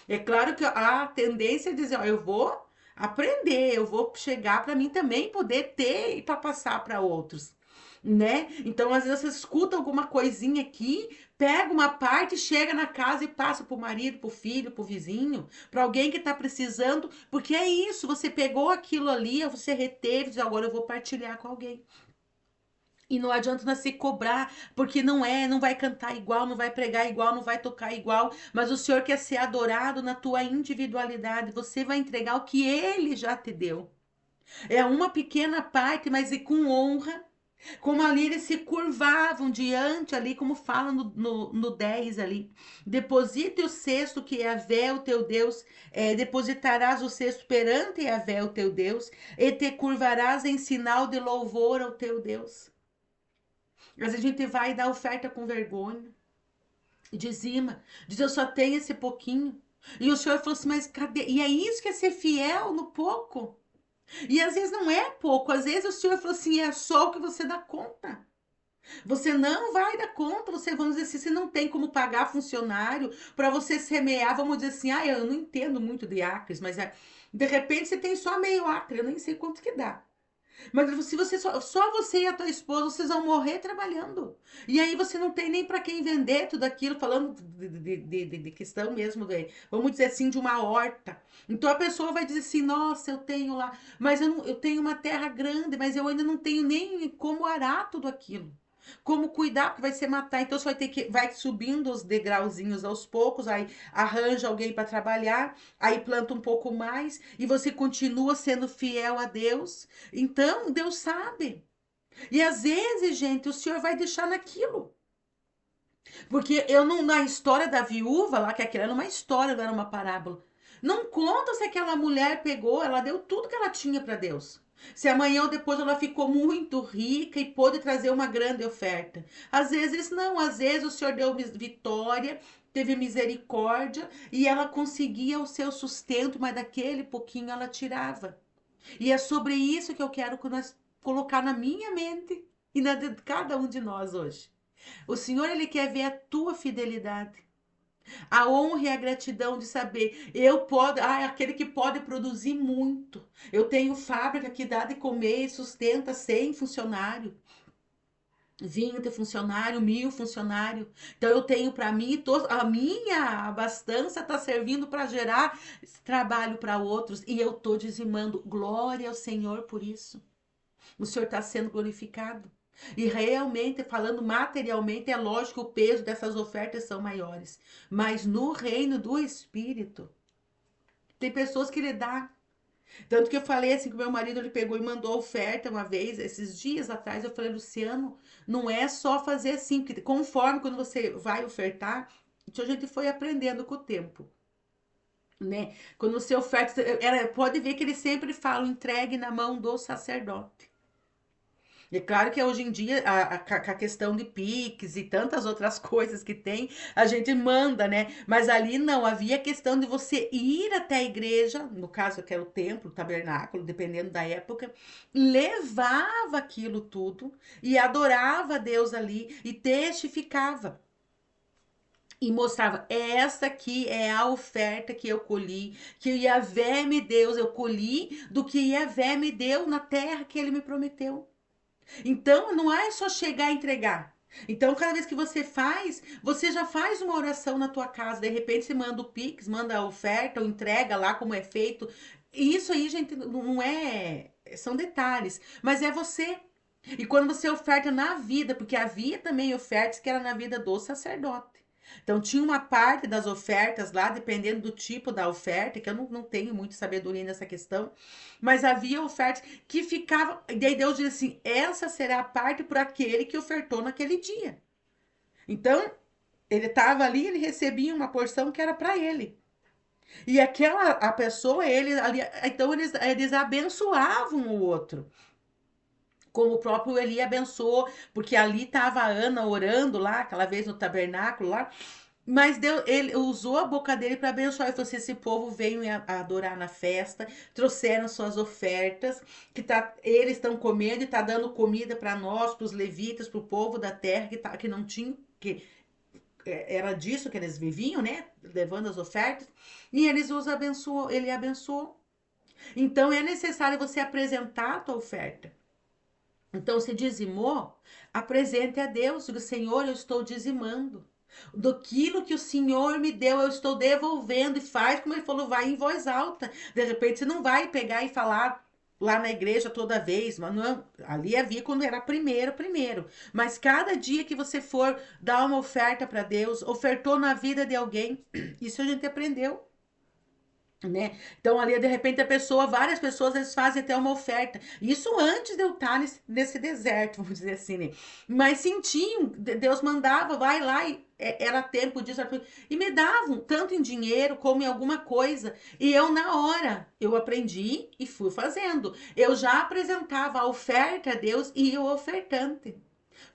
É claro que a tendência é dizer, ó, eu vou aprender, eu vou chegar para mim também poder ter e para passar para outros, né? Então, às vezes você escuta alguma coisinha aqui, pega uma parte, chega na casa e passa pro marido, pro filho, pro vizinho, para alguém que tá precisando, porque é isso, você pegou aquilo ali, você reteve, diz, agora eu vou partilhar com alguém. E não adianta nós se cobrar, porque não vai cantar igual, não vai pregar igual, não vai tocar igual, mas o Senhor quer ser adorado na tua individualidade. Você vai entregar o que ele já te deu. É uma pequena parte, mas e com honra. Como ali eles se curvavam diante ali, como fala no 10 ali. Deposite o cesto que Yahvé, o teu Deus, depositarás o cesto perante Yahvé, o teu Deus, e te curvarás em sinal de louvor ao teu Deus. Às vezes a gente vai dar oferta com vergonha, dizima, diz eu só tenho esse pouquinho. E o Senhor falou assim, mas cadê? E é isso que é ser fiel no pouco. E às vezes não é pouco, às vezes o Senhor falou assim, é só o que você dá conta. Você não vai dar conta, você, vamos dizer assim, você não tem como pagar funcionário para você semear, vamos dizer assim, ah, eu não entendo muito de acres, mas de repente você tem só meio acre, eu nem sei quanto que dá. Mas se você só você e a tua esposa, vocês vão morrer trabalhando. E aí você não tem nem para quem vender tudo aquilo, falando de questão mesmo, vamos dizer assim, de uma horta. Então a pessoa vai dizer assim: nossa, eu tenho lá, mas eu tenho uma terra grande, mas eu ainda não tenho nem como arar tudo aquilo. Como cuidar, porque vai ser matar. Então você vai ter que vai subindo os degrauzinhos aos poucos, aí arranja alguém para trabalhar, aí planta um pouco mais e você continua sendo fiel a Deus. Então, Deus sabe. E às vezes, gente, o Senhor vai deixar naquilo. Porque eu não, na história da viúva lá, que aquilo era uma história, não era uma parábola. Não conta se aquela mulher pegou, ela deu tudo que ela tinha para Deus. Se amanhã ou depois ela ficou muito rica e pôde trazer uma grande oferta. Às vezes não, às vezes o Senhor deu vitória, teve misericórdia e ela conseguia o seu sustento, mas daquele pouquinho ela tirava. E é sobre isso que eu quero que nós colocar na minha mente e na de cada um de nós hoje. O Senhor, ele quer ver a tua fidelidade. A honra e a gratidão de saber, aquele que pode produzir muito. Eu tenho fábrica que dá de comer e sustenta 100 funcionários. 20 funcionários, 1000 funcionários. Então eu tenho para mim, a minha abastança está servindo para gerar trabalho para outros e eu estou dizimando. Glória ao Senhor por isso. O Senhor está sendo glorificado. E realmente, falando materialmente, é lógico que o peso dessas ofertas são maiores. Mas no reino do Espírito, tem pessoas que lhe dá. Tanto que eu falei assim que o meu marido ele pegou e mandou oferta uma vez, esses dias atrás, eu falei, Luciano, não é só fazer assim, porque conforme quando você vai ofertar, então a gente foi aprendendo com o tempo. Né? Quando você oferta, pode ver que ele sempre fala, entregue na mão do sacerdote. E é claro que hoje em dia, a questão de Pix e tantas outras coisas que tem, a gente manda, né? Mas ali não, havia a questão de você ir até a igreja, no caso que era o templo, o tabernáculo, dependendo da época, levava aquilo tudo e adorava a Deus ali e testificava. E mostrava, essa aqui é a oferta que eu colhi, que Yahvé me deu, eu colhi do que Yahvé me deu na terra que ele me prometeu. Então, não é só chegar e entregar. Então, cada vez que você faz, você já faz uma oração na tua casa. De repente, você manda o Pix, manda a oferta ou entrega lá como é feito. E isso aí, gente, não é. São detalhes. Mas é você. E quando você oferta na vida, porque havia também ofertas que era na vida do sacerdote. Então, tinha uma parte das ofertas lá, dependendo do tipo da oferta, que eu não tenho muito sabedoria nessa questão, mas havia ofertas que ficavam. E daí Deus diz assim: essa será a parte por aquele que ofertou naquele dia. Então, ele estava ali, ele recebia uma porção que era para ele. E a pessoa, ele ali, então eles abençoavam o outro. Como o próprio Eli abençoou, porque ali estava a Ana orando lá, aquela vez no tabernáculo lá, mas Deus, ele usou a boca dele para abençoar. Ele falou assim: esse povo veio a adorar na festa, trouxeram suas ofertas, que tá, eles estão comendo e tá dando comida para nós, para os levitas, para o povo da terra que não tinha, que era disso que eles viviam, né? Levando as ofertas. E eles os abençoou, ele abençoou. Então é necessário você apresentar a tua oferta. Então, se dizimou, apresente a Deus. Diga: Senhor, eu estou dizimando. Daquilo que o Senhor me deu, eu estou devolvendo. E faz como ele falou, vai em voz alta. De repente, você não vai pegar e falar lá na igreja toda vez, mas não, ali havia quando era primeiro. Mas cada dia que você for dar uma oferta para Deus, ofertou na vida de alguém, isso a gente aprendeu. Né? Então, ali, de repente, várias pessoas, eles fazem até uma oferta. Isso antes de eu estar nesse deserto, vamos dizer assim, né? Mas sentiam, Deus mandava, vai lá, e era tempo disso, e me davam, tanto em dinheiro como em alguma coisa. E eu, na hora, eu aprendi e fui fazendo. Eu já apresentava a oferta a Deus e o ofertante.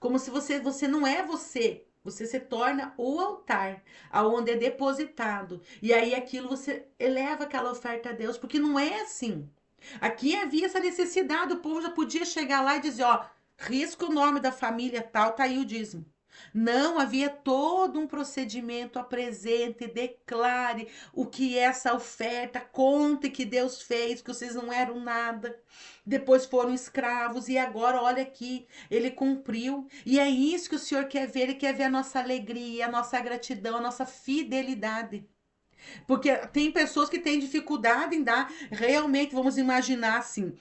Como se você não é você. Você se torna o altar, aonde é depositado. E aí aquilo você eleva aquela oferta a Deus, porque não é assim. Aqui havia essa necessidade, o povo já podia chegar lá e dizer, ó, risca o nome da família tal, tá aí o dízimo. Não, havia todo um procedimento, apresente, declare o que é essa oferta, conte que Deus fez, que vocês não eram nada. Depois foram escravos e agora, olha aqui, ele cumpriu. E é isso que o Senhor quer ver, ele quer ver a nossa alegria, a nossa gratidão, a nossa fidelidade. Porque tem pessoas que têm dificuldade em dar, realmente, vamos imaginar assim,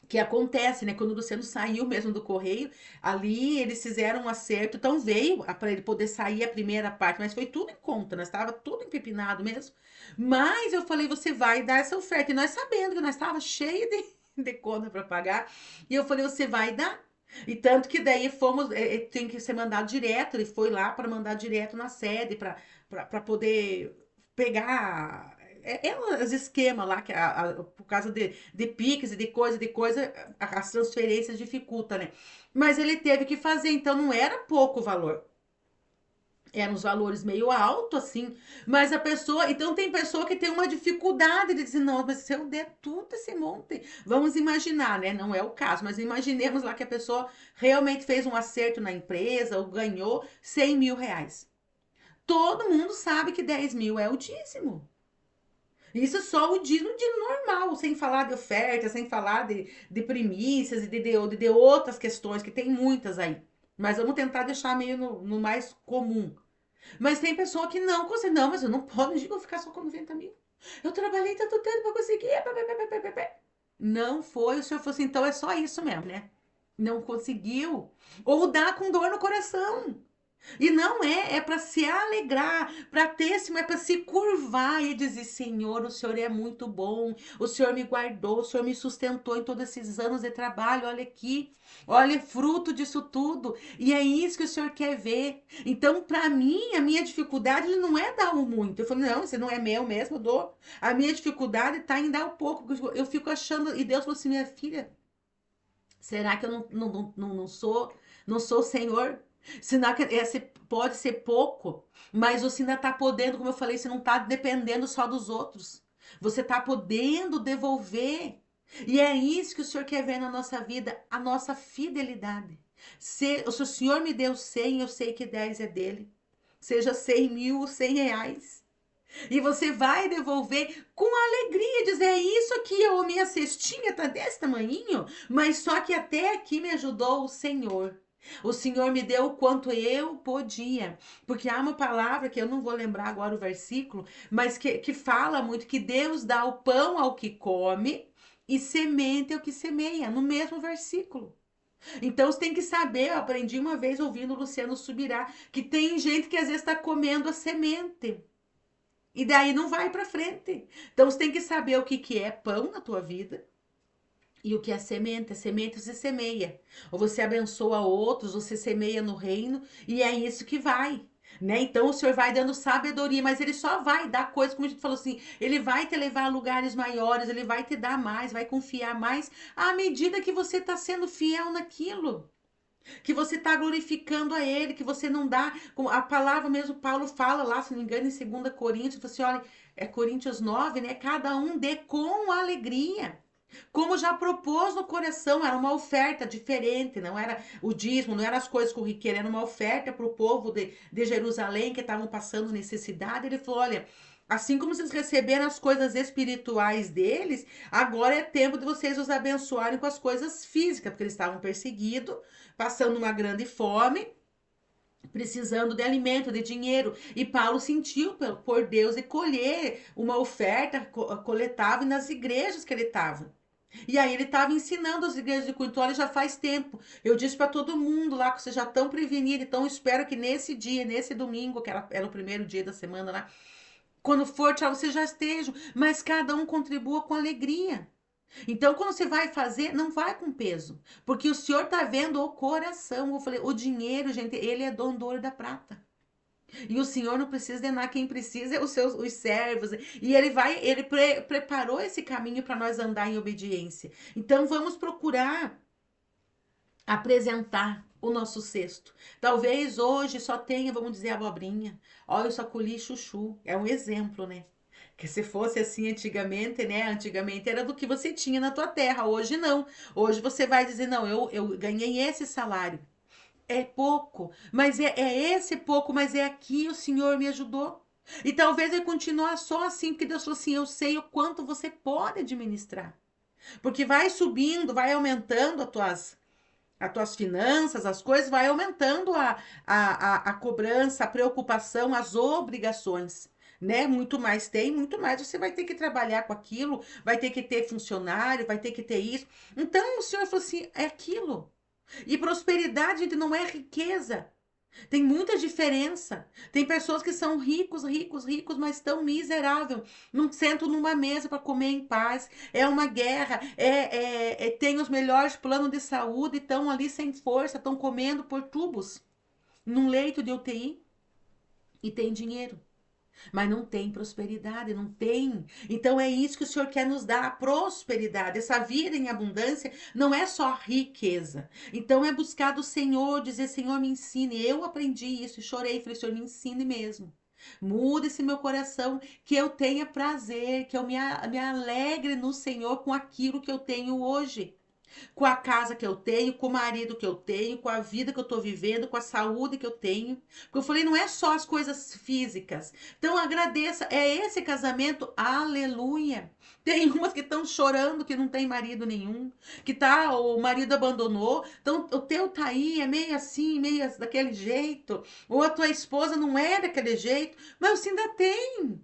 que acontece, né? Quando o Luciano saiu mesmo do correio, ali eles fizeram um acerto, então veio para ele poder sair a primeira parte, mas foi tudo em conta, nós estava tudo empepinado mesmo. Mas eu falei, você vai dar essa oferta, e nós sabendo que nós estava cheio de conta para pagar, e eu falei, você vai dar. E tanto que daí fomos, tem que ser mandado direto, ele foi lá para mandar direto na sede, para poder pegar os esquemas lá, que por causa de piques e de coisa, as transferências dificultam, né? Mas ele teve que fazer, então não era pouco valor. Eram os valores meio alto, assim, mas a pessoa. Então, tem pessoa que tem uma dificuldade de dizer, não, mas se eu der tudo esse monte. Vamos imaginar, né? Não é o caso, mas imaginemos lá que a pessoa realmente fez um acerto na empresa ou ganhou 100 mil reais. Todo mundo sabe que 10 mil é o dízimo. Isso só o dízimo de normal, sem falar de oferta, sem falar de primícias e de outras questões, que tem muitas aí. Mas vamos tentar deixar meio no mais comum. Mas tem pessoa que não consegue. Não, mas eu não posso, eu vou ficar só com 90 mil. Eu trabalhei tanto tempo para conseguir. Não foi, o senhor falou assim, então é só isso mesmo, né? Não conseguiu. Ou dá com dor no coração. E não é para se alegrar, para ter esse, é para se curvar e dizer: Senhor, o Senhor é muito bom, o Senhor me guardou, o Senhor me sustentou em todos esses anos de trabalho. Olha aqui, olha, fruto disso tudo. E é isso que o Senhor quer ver. Então, para mim, a minha dificuldade não é dar o muito. Eu falei: não, você não é meu mesmo, eu dou. A minha dificuldade está em dar o pouco. Eu fico achando, e Deus falou assim: minha filha, será que eu não sou, não sou o Senhor? Sinal que pode ser pouco, mas você ainda está podendo, como eu falei, você não está dependendo só dos outros. Você está podendo devolver. E é isso que o Senhor quer ver na nossa vida, a nossa fidelidade. Se o Senhor me deu 100, eu sei que 10 é dele. Seja 100 mil ou 100 reais. E você vai devolver com alegria, dizer, é isso aqui, a minha cestinha tá desse tamanhinho, mas só que até aqui me ajudou o Senhor. O Senhor me deu o quanto eu podia. Porque há uma palavra que eu não vou lembrar agora o versículo, mas que fala muito que Deus dá o pão ao que come e semente ao que semeia, no mesmo versículo. Então você tem que saber, eu aprendi uma vez ouvindo o Luciano Subirá, que tem gente que às vezes está comendo a semente. E daí não vai para frente. Então você tem que saber o que é pão na tua vida e o que é semente. A semente você semeia. Ou você abençoa outros, você semeia no reino e é isso que vai. né? Então o Senhor vai dando sabedoria, mas ele só vai dar coisas, como a gente falou assim, ele vai te levar a lugares maiores, ele vai te dar mais, vai confiar mais, à medida que você está sendo fiel naquilo. Que você está glorificando a Ele, que você não dá. A palavra mesmo, Paulo fala lá, se não me engano, em 2 Coríntios, você olha, é Coríntios 9, né? Cada um dê com alegria. Como já propôs no coração, era uma oferta diferente, não era o dízimo, não eram as coisas corriqueiras, era uma oferta para o povo de Jerusalém que estavam passando necessidade. Ele falou: olha, assim como vocês receberam as coisas espirituais deles, agora é tempo de vocês os abençoarem com as coisas físicas, porque eles estavam perseguidos, passando uma grande fome, precisando de alimento, de dinheiro. E Paulo sentiu por Deus de colher uma oferta coletável nas igrejas que ele estava. E aí ele estava ensinando as igrejas de Corinto, olha, já faz tempo. Eu disse para todo mundo lá que vocês já estão prevenidos, então eu espero que nesse dia, nesse domingo, que era o primeiro dia da semana lá, quando for, tchau, vocês já estejam, mas cada um contribua com alegria. Então, quando você vai fazer, não vai com peso, porque o Senhor está vendo o coração. Eu falei, o dinheiro, gente, ele é dono do ouro e da prata. E o Senhor não precisa de nada, quem precisa é os servos. E ele preparou esse caminho para nós andar em obediência. Então vamos procurar apresentar o nosso cesto. Talvez hoje só tenha, vamos dizer, abobrinha. Olha, eu só colhi chuchu. É um exemplo, né? Que se fosse assim antigamente, né? Antigamente era do que você tinha na tua terra. Hoje não. Hoje você vai dizer, não, eu ganhei esse salário. É pouco, mas é esse pouco, mas é aqui o Senhor me ajudou. E talvez ele continuar só assim, porque Deus falou assim: eu sei o quanto você pode administrar. Porque vai subindo, vai aumentando as tuas finanças, as coisas, vai aumentando a cobrança, a preocupação, as obrigações. Né? Muito mais tem, muito mais você vai ter que trabalhar com aquilo, vai ter que ter funcionário, vai ter que ter isso. Então o Senhor falou assim: é aquilo. E prosperidade, gente, não é riqueza. Tem muita diferença. Tem pessoas que são ricos, ricos, ricos, mas tão miserável. Não sentam numa mesa para comer em paz. É uma guerra. Tem os melhores planos de saúde, estão ali sem força, estão comendo por tubos, num leito de UTI e tem dinheiro. Mas não tem prosperidade, não tem. Então é isso que o Senhor quer nos dar, a prosperidade. Essa vida em abundância não é só riqueza. Então é buscar do Senhor, dizer, Senhor, me ensine. Eu aprendi isso e chorei, falei, Senhor, me ensine mesmo. Muda esse meu coração, que eu tenha prazer, que eu me alegre no Senhor com aquilo que eu tenho hoje, com a casa que eu tenho, com o marido que eu tenho, com a vida que eu tô vivendo, com a saúde que eu tenho. Porque eu falei, não é só as coisas físicas. Então agradeça, é esse casamento, aleluia. Tem umas que estão chorando que não tem marido nenhum, que tá, o marido abandonou. Então o teu tá aí, é meio assim, meio daquele jeito. Ou a tua esposa não é daquele jeito, mas você ainda tem.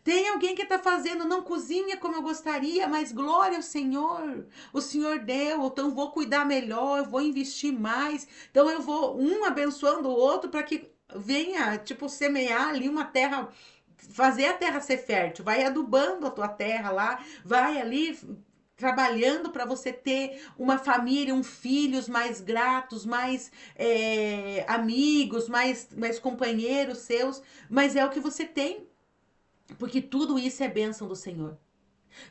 Tem alguém que está fazendo, não cozinha como eu gostaria, mas glória ao Senhor. O Senhor deu, então eu vou cuidar melhor, eu vou investir mais. Então eu vou um abençoando o outro para que venha, tipo, semear ali uma terra, fazer a terra ser fértil. Vai adubando a tua terra lá, vai ali trabalhando para você ter uma família, filhos mais gratos, mais amigos, mais companheiros seus. Mas é o que você tem. Porque tudo isso é bênção do Senhor.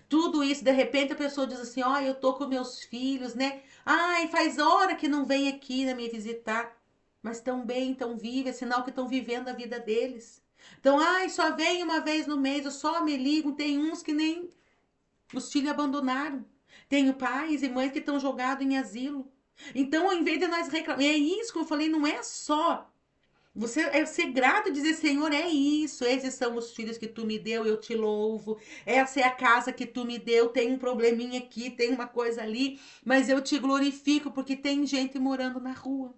Tudo isso, de repente a pessoa diz assim: ó, eu tô com meus filhos, né? Ai, faz hora que não vem aqui me visitar. Mas tão bem, tão vivo, é sinal que estão vivendo a vida deles. Então, ai, só vem uma vez no mês, eu só me ligo. Tem uns que nem os filhos abandonaram. Tenho pais e mães que estão jogados em asilo. Então, ao invés de nós reclamar, é isso que eu falei, não é só você é ser grato e dizer, Senhor, é isso. Esses são os filhos que tu me deu, eu te louvo. Essa é a casa que tu me deu. Tem um probleminha aqui, tem uma coisa ali, mas eu te glorifico porque tem gente morando na rua.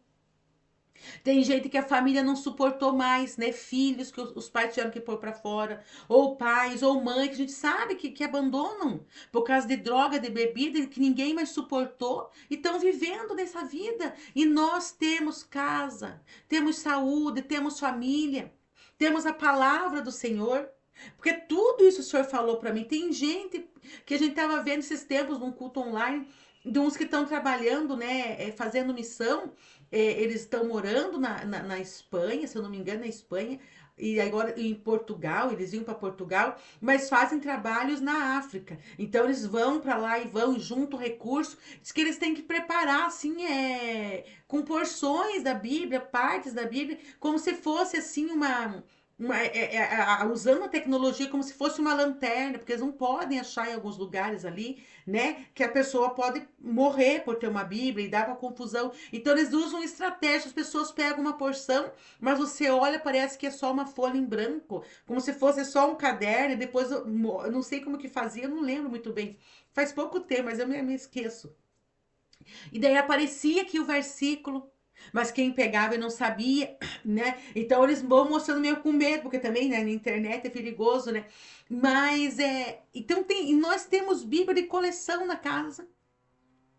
Tem gente que a família não suportou mais, né? Filhos que os pais tiveram que pôr para fora, ou pais, ou mães, que a gente sabe que abandonam por causa de droga, de bebida, que ninguém mais suportou e estão vivendo nessa vida. E nós temos casa, temos saúde, temos família, temos a palavra do Senhor. Porque tudo isso o Senhor falou para mim. Tem gente que a gente estava vendo esses tempos num culto online. de uns que estão trabalhando, né, fazendo missão, eles estão morando na Espanha, se eu não me engano, na Espanha, e agora em Portugal, eles iam para Portugal, mas fazem trabalhos na África. Então eles vão para lá e vão junto recurso. Diz que eles têm que preparar assim, com porções da Bíblia, partes da Bíblia, como se fosse assim usando a tecnologia como se fosse uma lanterna, porque eles não podem achar em alguns lugares ali, né, que a pessoa pode morrer por ter uma Bíblia e dá para confusão. Então eles usam estratégias, as pessoas pegam uma porção, mas você olha, parece que é só uma folha em branco, como se fosse só um caderno, e depois eu não sei como que fazia, eu não lembro muito bem. Faz pouco tempo, mas eu me esqueço. E daí aparecia aqui o versículo, mas quem pegava e não sabia, né? Então eles vão mostrando meio com medo, porque também, né, na internet é perigoso, né? Mas então e nós temos Bíblia de coleção na casa.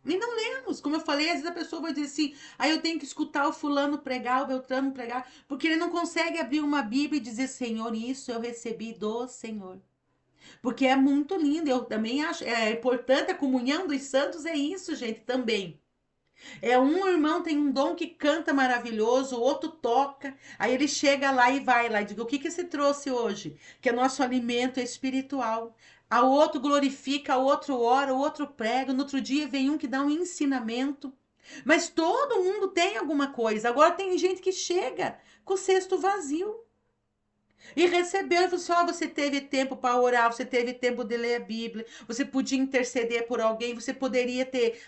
E não lemos, como eu falei, às vezes a pessoa vai dizer assim: "Ah, eu tenho que escutar o fulano pregar, o Beltrano pregar", porque ele não consegue abrir uma Bíblia e dizer: "Senhor, isso eu recebi do Senhor". Porque é muito lindo, eu também acho, é importante a comunhão dos santos, é isso, gente, também. Um irmão tem um dom que canta maravilhoso, o outro toca, aí ele chega lá e vai lá e diz: o que você trouxe hoje? Que é nosso alimento espiritual. A outro glorifica, o outro ora, o outro prega, no outro dia vem um que dá um ensinamento. Mas todo mundo tem alguma coisa. Agora tem gente que chega com o cesto vazio. E recebeu e falou assim: ó, você teve tempo para orar, você teve tempo de ler a Bíblia, você podia interceder por alguém, você poderia ter,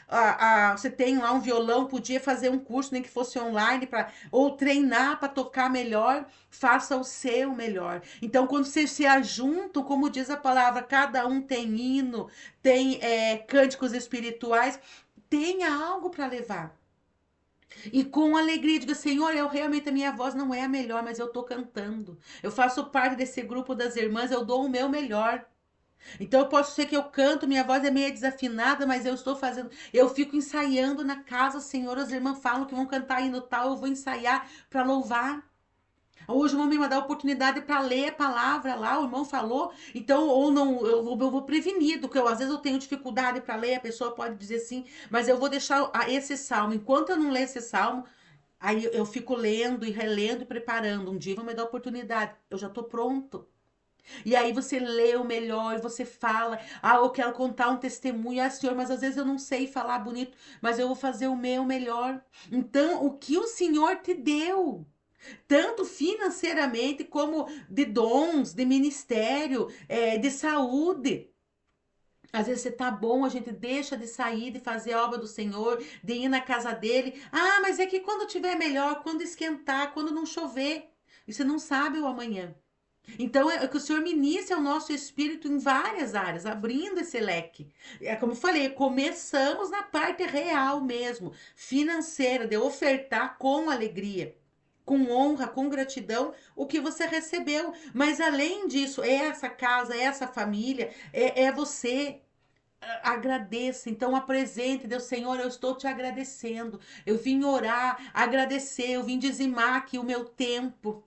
você tem lá um violão, podia fazer um curso, nem que fosse online, ou treinar para tocar melhor, faça o seu melhor. Então, quando vocês se ajuntam, como diz a palavra, cada um tem hino, tem cânticos espirituais, tenha algo para levar. E com alegria, diga: Senhor, eu realmente a minha voz não é a melhor, mas eu estou cantando. Eu faço parte desse grupo das irmãs, eu dou o meu melhor. Então eu posso ser que eu canto, minha voz é meio desafinada, mas eu estou fazendo, eu fico ensaiando na casa, Senhor, as irmãs falam que vão cantar hino tal, eu vou ensaiar para louvar. Hoje o irmão me mandar a oportunidade para ler a palavra lá, o irmão falou, então, ou não, eu vou prevenido, que às vezes eu tenho dificuldade para ler, a pessoa pode dizer sim, mas eu vou deixar esse salmo, enquanto eu não ler esse salmo, aí eu fico lendo e relendo e preparando. Um dia vão me dar oportunidade. Eu já tô pronto. E aí você lê o melhor, você fala: "Ah, eu quero contar um testemunho, senhor, mas às vezes eu não sei falar bonito, mas eu vou fazer o meu melhor". Então, o que o Senhor te deu, tanto financeiramente como de dons, de ministério, de saúde. Às vezes você tá bom, a gente deixa de sair, de fazer a obra do Senhor, de ir na casa dele. Ah, mas é que quando tiver melhor, quando esquentar, quando não chover. E você não sabe o amanhã. Então é que o Senhor ministre o nosso espírito em várias áreas, abrindo esse leque. É como eu falei, começamos na parte real mesmo, financeira, de ofertar com alegria, com honra, com gratidão, o que você recebeu. Mas além disso, é essa casa, é essa família, é você. Agradeça, então apresente, Deus, Senhor, eu estou te agradecendo. Eu vim orar, agradecer, eu vim dizimar aqui o meu tempo.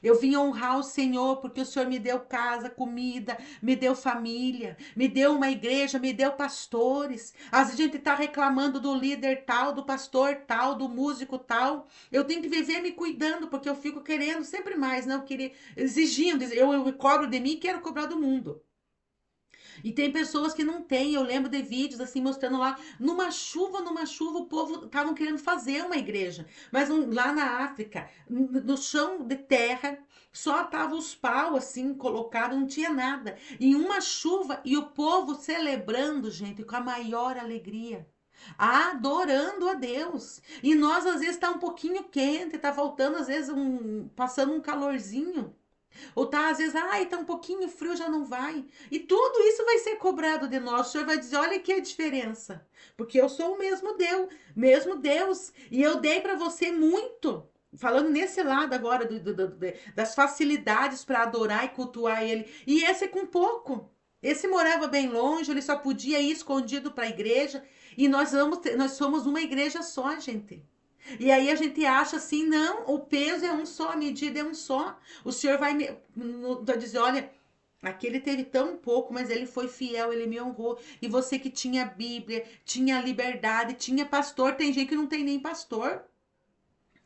Eu vim honrar o Senhor porque o Senhor me deu casa, comida, me deu família, me deu uma igreja, me deu pastores. Às vezes a gente está reclamando do líder tal, do pastor tal, do músico tal. Eu tenho que viver me cuidando porque eu fico querendo sempre mais, não querer, exigindo. Eu cobro de mim e quero cobrar do mundo. E tem pessoas que não têm. Eu lembro de vídeos assim mostrando lá, numa chuva, o povo estavam querendo fazer uma igreja. Mas lá na África, no chão de terra, só tava os pau assim colocados, não tinha nada. E uma chuva e o povo celebrando, gente, com a maior alegria. Adorando a Deus. E nós às vezes tá um pouquinho quente, tá faltando às vezes passando um calorzinho. Ou tá, às vezes, ai, tá um pouquinho frio, já não vai. E tudo isso vai ser cobrado de nós. O Senhor vai dizer: olha aqui a diferença. Porque eu sou o mesmo Deus. E eu dei para você muito. Falando nesse lado agora das facilidades para adorar e cultuar Ele. E esse é com pouco. Esse morava bem longe, ele só podia ir escondido para a igreja. E nós somos uma igreja só, gente. E aí a gente acha assim, não, o peso é um só, a medida é um só. O Senhor vai me dizer: olha, Aquele teve tão pouco, mas ele foi fiel, ele me honrou. E você que tinha Bíblia, tinha liberdade, tinha pastor, tem gente que não tem nem pastor.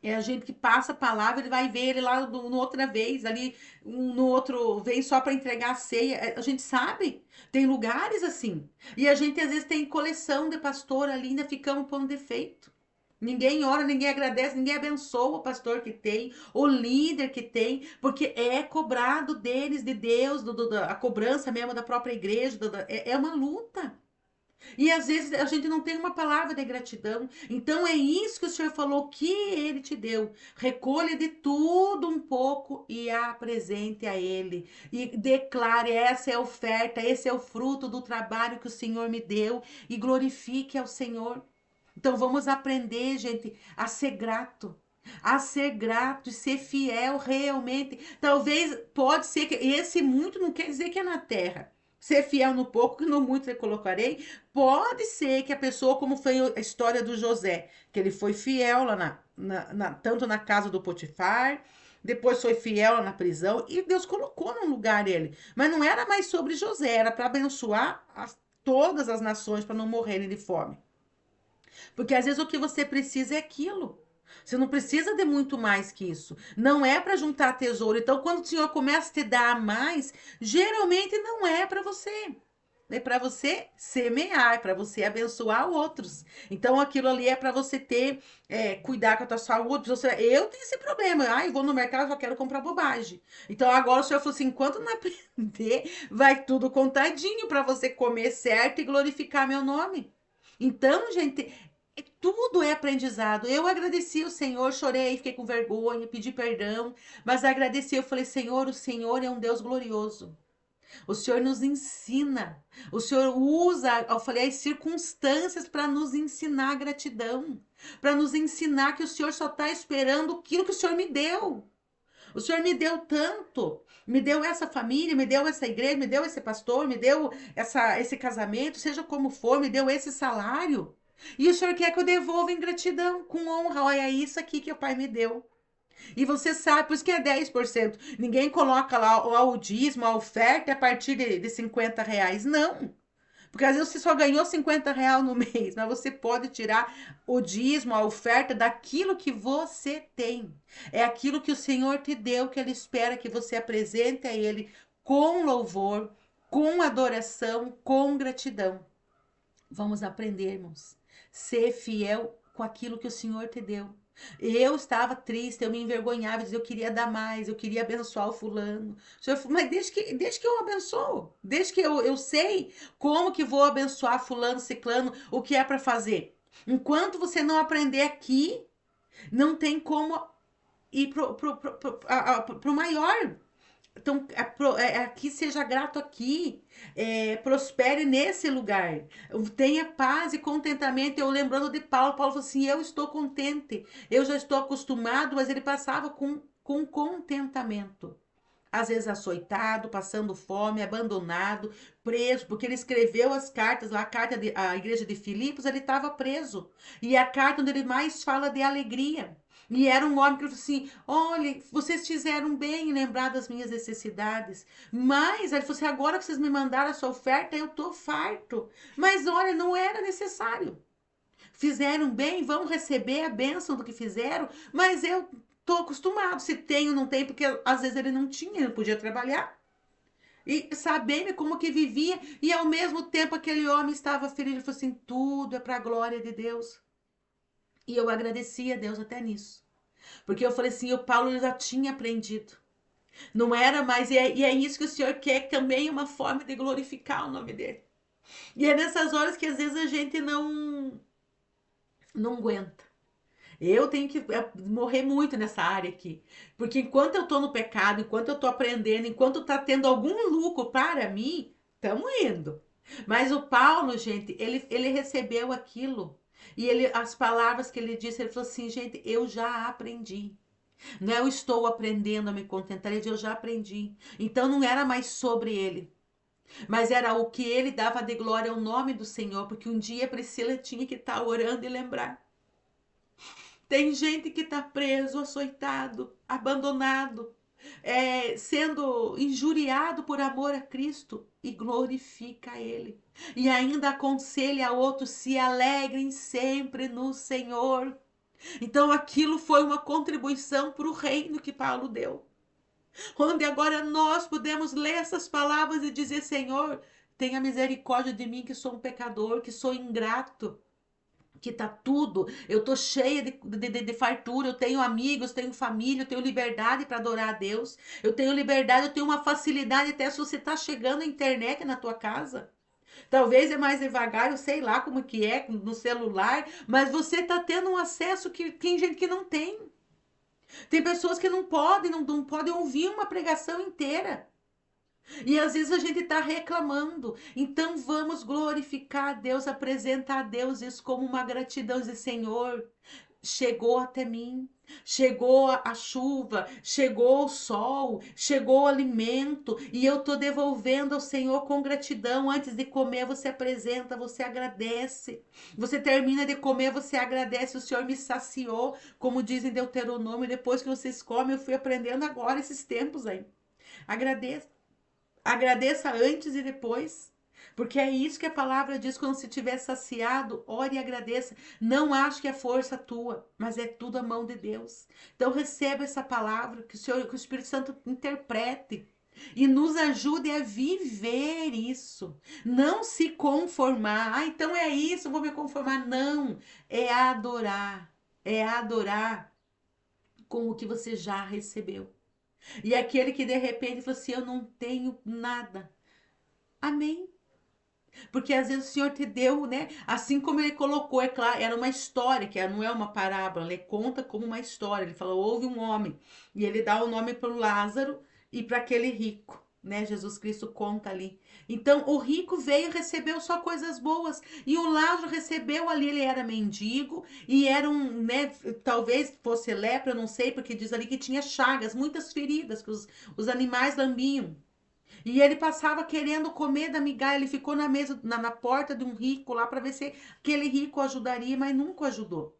É a gente que passa a palavra, ele vai ver ele lá no outra vez, ali no outro vem só para entregar a ceia. A gente sabe, tem lugares assim. E a gente às vezes tem coleção de pastor ali, ainda ficamos pondo defeito. Ninguém ora, ninguém agradece, ninguém abençoa o pastor que tem, o líder que tem, porque é cobrado deles, de Deus, a cobrança mesmo da própria igreja, é uma luta. E às vezes a gente não tem uma palavra de gratidão. Então é isso que o Senhor falou que ele te deu. Recolha de tudo um pouco e apresente a ele. E declare: essa é a oferta, esse é o fruto do trabalho que o Senhor me deu. E glorifique ao Senhor. Então vamos aprender, gente, a ser grato. A ser grato e ser fiel realmente. Talvez pode ser que esse muito não quer dizer que é na terra. Ser fiel no pouco, que no muito eu colocarei. Pode ser que a pessoa, como foi a história do José, que ele foi fiel lá tanto na casa do Potifar, depois foi fiel lá na prisão, e Deus colocou num lugar ele. Mas não era mais sobre José, era para abençoar todas as nações, para não morrerem de fome. Porque às vezes o que você precisa é aquilo. Você não precisa de muito mais que isso. Não é para juntar tesouro. Então, quando o Senhor começa a te dar mais, geralmente não é para você. É para você semear, é para você abençoar outros. Então, aquilo ali é para você ter, cuidar com a tua saúde. Eu tenho esse problema. Eu vou no mercado, só quero comprar bobagem. Então, agora o Senhor falou assim: enquanto não aprender, vai tudo contadinho para você comer certo e glorificar meu nome. Então, gente, tudo é aprendizado. Eu agradeci o Senhor, chorei, fiquei com vergonha, pedi perdão, mas agradeci. Eu falei: Senhor, o Senhor é um Deus glorioso. O Senhor nos ensina. O Senhor usa, eu falei, as circunstâncias para nos ensinar a gratidão, para nos ensinar que o Senhor só está esperando aquilo que o Senhor me deu. O Senhor me deu tanto, me deu essa família, me deu essa igreja, me deu esse pastor, me deu esse casamento, seja como for, me deu esse salário. E o Senhor quer que eu devolva em gratidão, com honra. Olha, é isso aqui que o Pai me deu. E você sabe, por isso que é 10%. Ninguém coloca lá o dízimo, a oferta a partir de R$ 50. Não. Porque às vezes você só ganhou R$ 50 no mês, mas você pode tirar o dízimo, a oferta daquilo que você tem. É aquilo que o Senhor te deu, que Ele espera que você apresente a Ele com louvor, com adoração, com gratidão. Vamos aprender, irmãos. Ser fiel com aquilo que o Senhor te deu. Eu estava triste, eu me envergonhava, eu queria dar mais, eu queria abençoar o fulano. O Senhor falou: mas desde que eu abençoo, desde que eu sei como que vou abençoar fulano, ciclano, o que é para fazer. Enquanto você não aprender aqui, não tem como ir pro maior. Então, aqui seja grato aqui, prospere nesse lugar, tenha paz e contentamento. Eu lembrando de Paulo, Paulo falou assim: eu estou contente, eu já estou acostumado, mas ele passava com contentamento. Às vezes açoitado, passando fome, abandonado, preso, porque ele escreveu as cartas, lá a carta à igreja de Filipos, ele estava preso. E a carta onde ele mais fala de alegria. E era um homem que falou assim: olha, vocês fizeram bem em lembrar das minhas necessidades. Mas ele falou assim: agora que vocês me mandaram a sua oferta, eu estou farto. Mas olha, não era necessário. Fizeram bem, vão receber a bênção do que fizeram, mas eu tô acostumado. Se tenho, não tem, porque às vezes ele não tinha, ele não podia trabalhar. E sabendo como que vivia, e ao mesmo tempo aquele homem estava feliz. Ele falou assim: tudo é para a glória de Deus. E eu agradeci a Deus até nisso. Porque eu falei assim: o Paulo já tinha aprendido. Não era mais, e é isso que o Senhor quer, também uma forma de glorificar o nome dele. E é nessas horas que às vezes a gente não aguenta. Eu tenho que morrer muito nessa área aqui. Porque enquanto eu tô no pecado, enquanto eu tô aprendendo, enquanto tá tendo algum lucro para mim, estamos indo. Mas o Paulo, gente, ele recebeu aquilo. E as palavras que ele disse, ele falou assim: gente, eu já aprendi. Não é eu estou aprendendo a me contentar, ele disse: eu já aprendi. Então não era mais sobre ele, mas era o que ele dava de glória ao nome do Senhor, porque um dia Priscila tinha que estar orando e lembrar. Tem gente que está preso, açoitado, abandonado. sendo injuriado por amor a Cristo e glorifica Ele. E ainda aconselha a outros: se alegrem sempre no Senhor. Então aquilo foi uma contribuição para o reino que Paulo deu. Onde agora nós podemos ler essas palavras e dizer: Senhor, tenha misericórdia de mim, que sou um pecador, que sou ingrato, que tá tudo, eu tô cheia de fartura, eu tenho amigos, tenho família, eu tenho liberdade para adorar a Deus, eu tenho liberdade, eu tenho uma facilidade até se você tá chegando a internet na tua casa. Talvez é mais devagar, eu sei lá como que é no celular, mas você tá tendo um acesso que tem gente que não tem. Tem pessoas que não podem ouvir uma pregação inteira. E às vezes a gente está reclamando. Então vamos glorificar a Deus, apresentar a Deus isso como uma gratidão. Dizer: Senhor, chegou até mim, chegou a chuva, chegou o sol, chegou o alimento, e eu estou devolvendo ao Senhor com gratidão. Antes de comer, você apresenta, você agradece. Você termina de comer, você agradece. O Senhor me saciou, como diz em Deuteronômio. Depois que vocês comem, eu fui aprendendo agora esses tempos aí. Agradeça. Agradeça antes e depois. Porque é isso que a palavra diz: quando se tiver saciado, ore e agradeça. Não ache que é força tua, mas é tudo a mão de Deus. Então receba essa palavra, que o Senhor, que o Espírito Santo interprete e nos ajude a viver isso. Não se conformar. Ah, então é isso, eu vou me conformar. Não, é adorar. É adorar com o que você já recebeu. E aquele que de repente falou assim: eu não tenho nada. Amém. Porque às vezes o Senhor te deu, né? Assim como ele colocou, é claro, era uma história, que não é uma parábola, ele conta como uma história. Ele falou: houve um homem, e ele dá o nome para o Lázaro e para aquele rico. Né, Jesus Cristo conta ali. Então, o rico veio e recebeu só coisas boas. E o Lázaro recebeu ali, ele era mendigo e era um, né? Talvez fosse lepra, não sei, porque diz ali que tinha chagas, muitas feridas que os animais lambiam. E ele passava querendo comer da migalha. Ele ficou na mesa, na porta de um rico lá para ver se aquele rico ajudaria, mas nunca ajudou.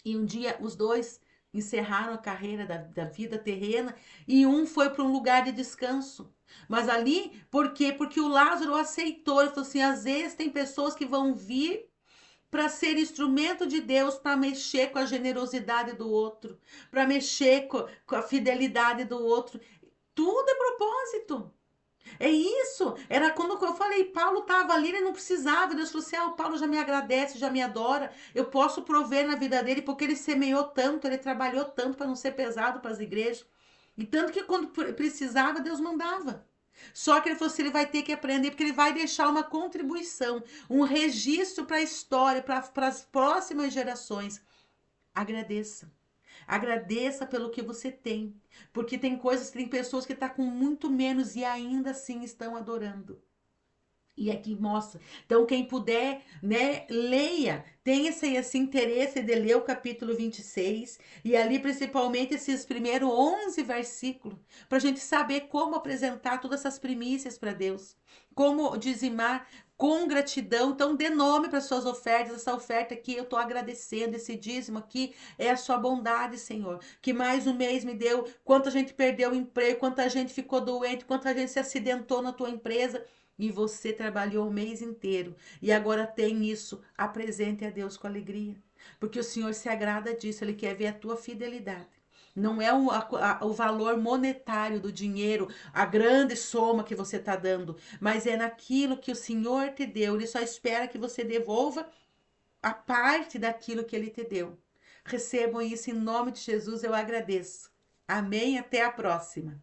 E um dia os dois encerraram a carreira da vida terrena e um foi para um lugar de descanso. Mas ali, por quê? Porque o Lázaro aceitou. Ele falou assim: às vezes tem pessoas que vão vir para ser instrumento de Deus, para mexer com a generosidade do outro, para mexer com a fidelidade do outro. Tudo é propósito. É isso. Era quando eu falei: Paulo estava ali, ele não precisava. Deus falou assim: ah, o Paulo já me agradece, já me adora. Eu posso prover na vida dele, porque ele semeou tanto, ele trabalhou tanto para não ser pesado para as igrejas. E tanto que quando precisava, Deus mandava. Só que ele falou assim: ele vai ter que aprender, porque ele vai deixar uma contribuição, um registro para a história, para as próximas gerações. Agradeça. Agradeça pelo que você tem, porque tem coisas, tem pessoas que estão com muito menos e ainda assim estão adorando. E aqui mostra. Então, quem puder, né, leia. Tem esse interesse de ler o capítulo 26 e ali principalmente esses primeiros 11 versículos, para a gente saber como apresentar todas essas primícias para Deus, como dizimar com gratidão. Então, dê nome para suas ofertas. Essa oferta aqui eu estou agradecendo, esse dízimo aqui é a sua bondade, Senhor, que mais um mês me deu. Quanta gente perdeu o emprego, quanta gente ficou doente, quanta gente se acidentou na tua empresa. E você trabalhou o mês inteiro e agora tem isso. Apresente a Deus com alegria, porque o Senhor se agrada disso. Ele quer ver a tua fidelidade. Não é o valor monetário do dinheiro, a grande soma que você está dando, mas é naquilo que o Senhor te deu. Ele só espera que você devolva a parte daquilo que ele te deu. Recebam isso em nome de Jesus, eu agradeço. Amém? Até a próxima.